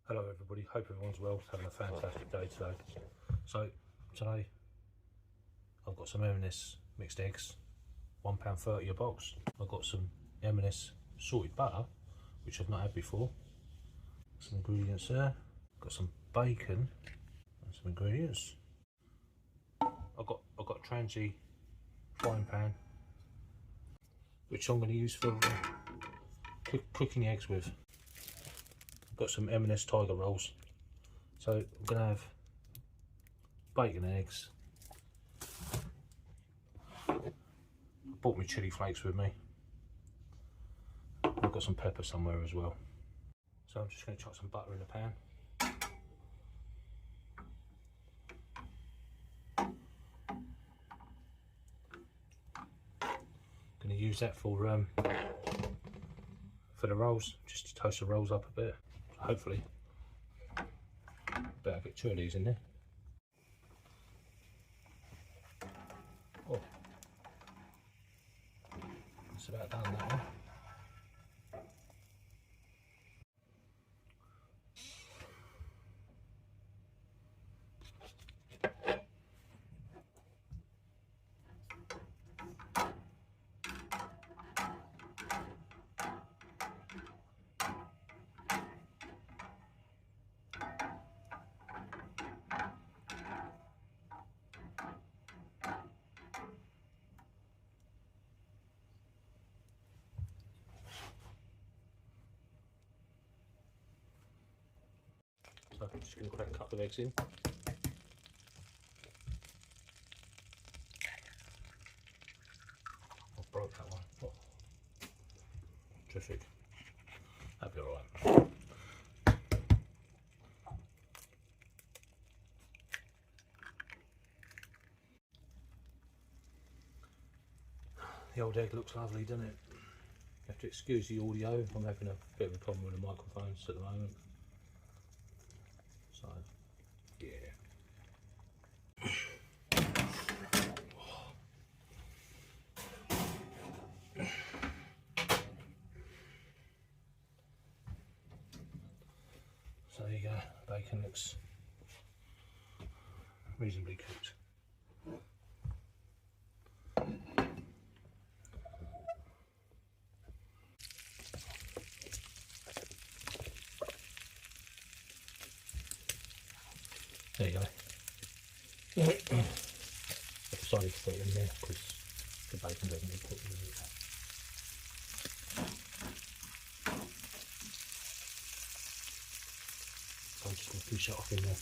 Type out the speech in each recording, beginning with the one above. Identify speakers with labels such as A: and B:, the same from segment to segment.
A: Hello everybody, hope everyone's well, having a fantastic day today. So today I've got some M&S mixed eggs, £1.30 a box. I've got some M&S salted butter, which I've not had before. Some ingredients there. Got some bacon and some ingredients. I've got trangia frying pan, which I'm going to use for cooking eggs with. Got some M&S tiger rolls, so I'm going to have bacon and eggs. I bought my chilli flakes with me. I've got some pepper somewhere as well. So I'm just going to chuck some butter in the pan. Going to use that for the rolls, just to toast the rolls up a bit. Hopefully, better get two of these in there. Oh, it's about done that one. So I'm just going to crack a couple of eggs in. I broke that one. Oh. Terrific. That'll be alright. The old egg looks lovely, doesn't it? You have to excuse the audio. I'm having a bit of a problem with the microphones at the moment. So, yeah. So there you go, bacon looks reasonably cooked. There you go. I've decided to put it in there because the bacon doesn't need put in it. So I'm just going to push it off in there.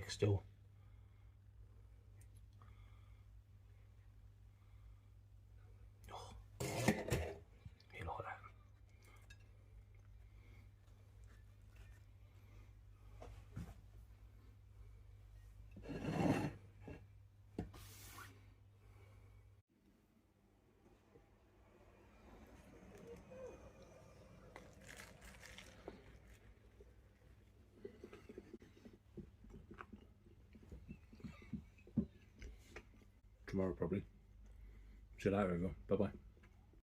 A: egg still. Oh, you like that? Tomorrow probably. See you later everyone. Bye bye.